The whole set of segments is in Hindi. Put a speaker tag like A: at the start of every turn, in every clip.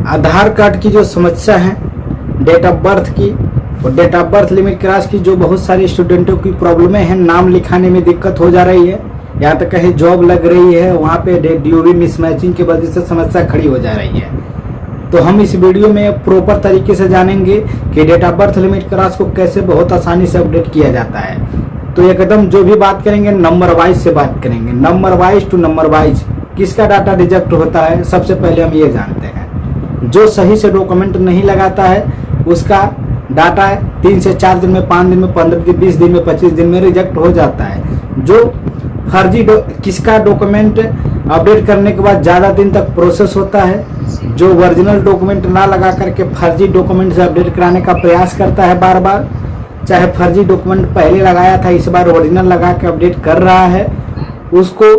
A: आधार कार्ड की जो समस्या है डेट ऑफ बर्थ की और date of birth limit cross की, जो बहुत सारे स्टूडेंटों की प्रॉब्लमें हैं, नाम लिखाने में दिक्कत हो जा रही है, यहाँ तक कहीं जॉब लग रही है वहाँ पे DOB मिसमैचिंग की वजह से समस्या खड़ी हो जा रही है। तो हम इस वीडियो में प्रॉपर तरीके से जानेंगे कि date of birth limit cross को कैसे बहुत आसानी से अपडेट किया जाता है। तो एकदम जो भी बात करेंगे नंबर वाइज से बात करेंगे, number wise to number wise किसका डाटा रिजेक्ट होता है। सबसे पहले हम ये जानते हैं, जो सही से डॉक्यूमेंट नहीं लगाता है उसका डाटा 3 से 4 दिन में, 5 दिन में, 15 दिन, 20 दिन में, 25 दिन में रिजेक्ट हो जाता है। जो फर्जी किसका डॉक्यूमेंट अपडेट करने के बाद ज़्यादा दिन तक प्रोसेस होता है, जो ओरिजिनल डॉक्यूमेंट ना लगा करके फर्जी डॉक्यूमेंट से अपडेट कराने का प्रयास करता है बार बार, चाहे फर्जी डॉक्यूमेंट पहले लगाया था इस बार ओरिजिनल लगा के अपडेट कर रहा है, उसको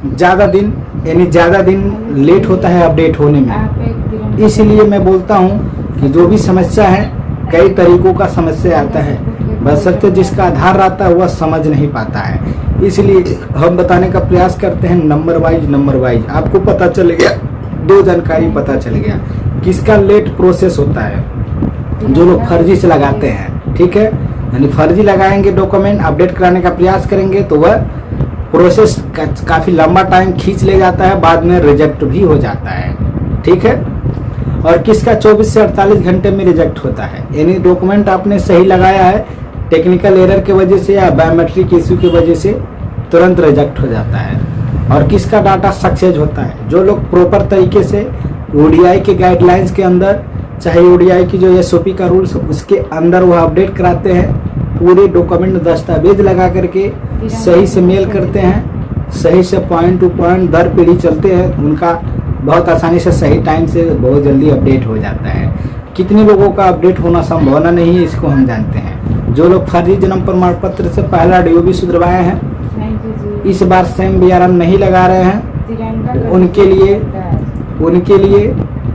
A: ज़्यादा दिन यानी ज़्यादा दिन लेट होता है अपडेट होने में। इसलिए मैं बोलता हूँ कि जो भी समस्या है, कई तरीकों का समस्या आता है, बशर्ते जिसका आधार रहता है वह समझ नहीं पाता है। इसलिए हम बताने का प्रयास करते हैं नंबर वाइज आपको पता चल गया, दो जानकारी पता चल गया किसका लेट प्रोसेस होता है। जो लोग फर्जी से लगाते हैं, ठीक है, यानी फर्जी लगाएंगे डॉक्यूमेंट अपडेट कराने का प्रयास करेंगे तो वह प्रोसेस काफ़ी लंबा टाइम खींच ले जाता है, बाद में रिजेक्ट भी हो जाता है, ठीक है। और किसका 24 से 48 घंटे में रिजेक्ट होता है, यानी डॉक्यूमेंट आपने सही लगाया है, टेक्निकल एरर की वजह से या बायोमेट्रिक इश्यू की वजह से तुरंत रिजेक्ट हो जाता है। और किसका डाटा सक्सेस होता है, जो लोग प्रॉपर तरीके से ODI के गाइडलाइंस के अंदर, चाहे ODI की जो SOP का रूल्स उसके अंदर वह अपडेट कराते हैं, पूरे डॉक्यूमेंट दस्तावेज लगा करके सही से मेल करते हैं, सही से पॉइंट टू पॉइंट दर पीढ़ी चलते हैं, उनका बहुत आसानी से सही टाइम से बहुत जल्दी अपडेट हो जाता है। कितने लोगों का अपडेट होना संभावना नहीं है इसको हम जानते हैं। जो लोग फर्जी जन्म प्रमाण पत्र से पहला DOB सुधरवाए हैं, इस बार सेम BRN नहीं लगा रहे हैं, उनके लिए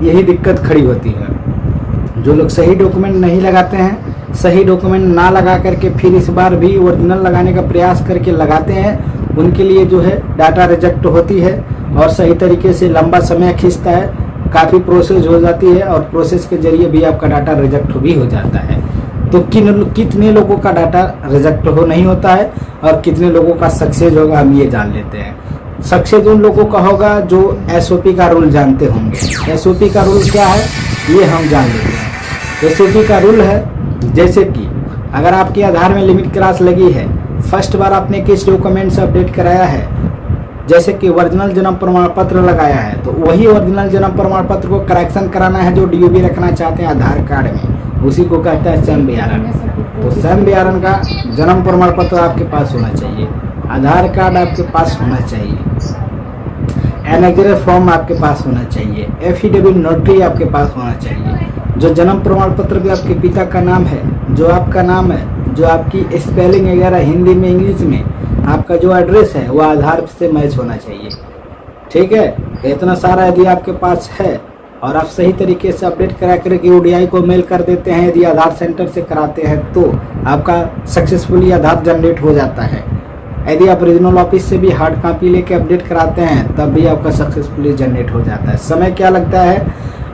A: यही दिक्कत खड़ी होती है। जो लोग सही डॉक्यूमेंट नहीं लगाते हैं, सही डॉक्यूमेंट ना लगा करके फिर इस बार भी ओरिजिनल लगाने का प्रयास करके लगाते हैं, उनके लिए जो है डाटा रिजेक्ट होती है और सही तरीके से लंबा समय खींचता है, काफ़ी प्रोसेस हो जाती है और प्रोसेस के जरिए भी आपका डाटा रिजेक्ट भी हो जाता है। तो कितने लोगों का डाटा रिजेक्ट नहीं होता है और कितने लोगों का सक्सेस होगा हम ये जान लेते हैं। सक्सेस उन लोगों का होगा जो SOP का रूल जानते होंगे। SOP का रूल क्या है ये हम जान लेते हैं। SOP का रूल है, जैसे कि अगर आपके आधार में लिमिट क्रॉस लगी है, फर्स्ट बार आपने किस डॉक्यूमेंट से अपडेट कराया है, जैसे कि ओरिजिनल जन्म प्रमाण पत्र लगाया है, तो वही ओरिजिनल जन्म प्रमाण पत्र को करेक्शन कराना है जो DOB रखना चाहते हैं आधार कार्ड में, उसी को कहता है SAM BRN। तो SAM BRN का जन्म प्रमाण पत्र आपके पास होना चाहिए, आधार कार्ड आपके पास होना चाहिए, एनेक्जर फॉर्म आपके पास होना चाहिए, एफिडेविट नोटरी आपके पास होना चाहिए, जो जन्म प्रमाण पत्र भी आपके पिता का नाम है, जो आपका नाम है, जो आपकी स्पेलिंग वगैरह हिंदी में इंग्लिश में, आपका जो एड्रेस है वह आधार से मैच होना चाहिए, ठीक है। इतना सारा यदि आपके पास है और आप सही तरीके से अपडेट करा करके ODI को मेल कर देते हैं, यदि आधार सेंटर से कराते हैं तो आपका सक्सेसफुली आधार जनरेट हो जाता है। यदि आप रीजनल ऑफिस से भी हार्ड कॉपी लेके अपडेट कराते हैं तब भी आपका सक्सेसफुली जनरेट हो जाता है। समय क्या लगता है,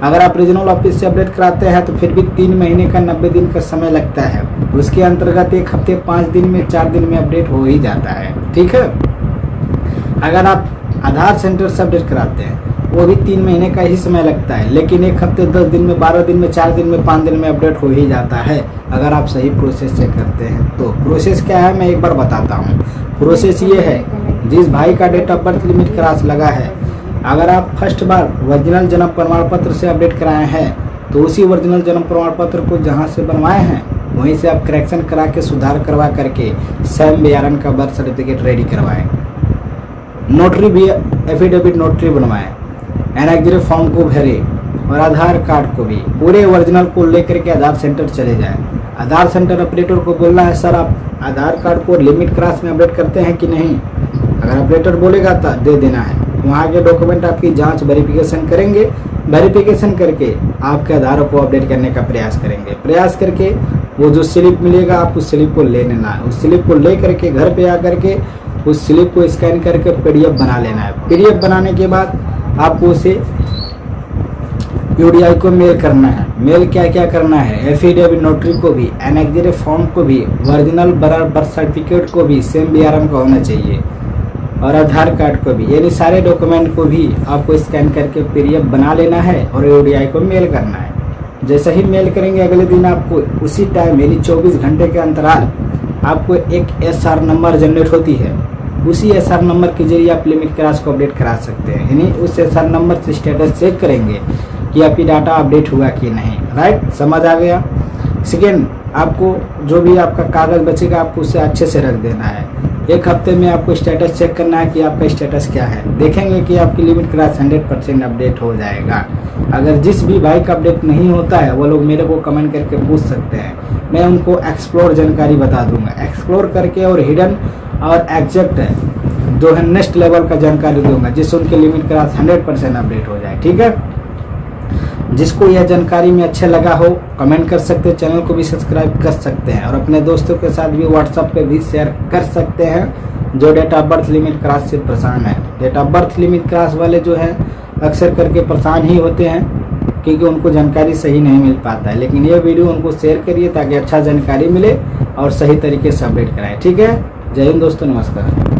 A: अगर आप रीजनल ऑफिस से अपडेट कराते हैं तो फिर भी 3 महीने का 90 दिन का समय लगता है, उसके अंतर्गत 1 हफ्ते 5 दिन में 4 दिन में अपडेट हो ही जाता है, ठीक है। अगर आप आधार सेंटर से अपडेट कराते हैं वो भी 3 महीने का ही समय लगता है, लेकिन 1 हफ्ते 10 दिन में, 12 दिन में, 4 दिन में, 5 दिन में अपडेट हो ही जाता है अगर आप सही प्रोसेस से करते हैं। तो प्रोसेस क्या है मैं एक बार बताता हूँ। प्रोसेस ये है, जिस भाई का date of birth limit cross लगा है, अगर आप फर्स्ट बार ओरिजिनल जन्म प्रमाण पत्र से अपडेट कराए हैं तो उसी ओरिजिनल जन्म प्रमाण पत्र को जहाँ से बनवाए हैं वहीं से आप करेक्शन करा के सुधार करवा करके SAM BRN का बर्थ सर्टिफिकेट रेडी करवाएं, नोटरी भी एफिडेविट नोटरी बनवाएं, एनेक्जर फॉर्म को भरे और आधार कार्ड को भी पूरे ओरिजिनल को लेकर के आधार सेंटर चले जाएं। आधार सेंटर ऑपरेटर को बोलना है सर आप आधार कार्ड को लिमिट क्रॉस में अपडेट करते हैं कि नहीं, अगर ऑपरेटर बोलेगा तो दे देना है। वहाँ के डॉक्यूमेंट आपकी जांच वेरिफिकेशन करेंगे, वेरिफिकेशन करके आपके आधार को अपडेट करने का प्रयास करेंगे। प्रयास करके वो जो स्लिप मिलेगा आप उस स्लिप को ले लेना है, उस स्लिप को ले करके घर पे आकर के उस स्लिप को स्कैन करके PDF बना लेना है। PDF बनाने के बाद आपको उसे यूडीआई को मेल करना है। मेल क्या क्या करना है, एफिडेविट नोटरी को भी, एनेक्जरी फॉर्म को भी, ओरिजिनल बर्थ सर्टिफिकेट को भी सेम बीआरएम का होना चाहिए, और आधार कार्ड को भी। यानी सारे डॉक्यूमेंट को भी आपको स्कैन करके पीडीएफ बना लेना है और यूडीआई को मेल करना है। जैसे ही मेल करेंगे अगले दिन आपको उसी टाइम यानी 24 घंटे के अंतराल आपको एक एसआर नंबर जनरेट होती है। उसी एसआर नंबर के जरिए आप लिमिट क्रॉस को अपडेट करा सकते हैं। यानी उस एसआर नंबर से स्टेटस चेक करेंगे कि आपकी डाटा अपडेट हुआ कि नहीं। राइट, समझ आ गया। सेकेंड, आपको जो भी आपका कागज बचेगा आपको उसे अच्छे से रख देना है। एक हफ्ते में आपको स्टेटस चेक करना है कि आपका स्टेटस क्या है। देखेंगे कि आपकी लिमिट क्रॉस 100% अपडेट हो जाएगा। अगर जिस भी भाई का अपडेट नहीं होता है वो लोग मेरे को कमेंट करके पूछ सकते हैं, मैं उनको एक्सप्लोर जानकारी बता दूंगा। एक्सप्लोर करके और हिडन और एग्जैक्ट जो है नेक्स्ट लेवल का जानकारी दूंगा, जिससे उनके लिमिट क्रॉस 100% अपडेट हो जाए। ठीक है, जिसको यह जानकारी में अच्छा लगा हो कमेंट कर सकते हैं, चैनल को भी सब्सक्राइब कर सकते हैं और अपने दोस्तों के साथ भी व्हाट्सएप पे भी शेयर कर सकते हैं जो date of birth limit cross से परेशान है। Date of birth limit cross वाले जो है अक्सर करके परेशान ही होते हैं क्योंकि उनको जानकारी सही नहीं मिल पाता है। लेकिन ये वीडियो उनको शेयर करिए ताकि अच्छा जानकारी मिले और सही तरीके से अपडेट कराएं। ठीक है, जय हिंद दोस्तों, नमस्कार।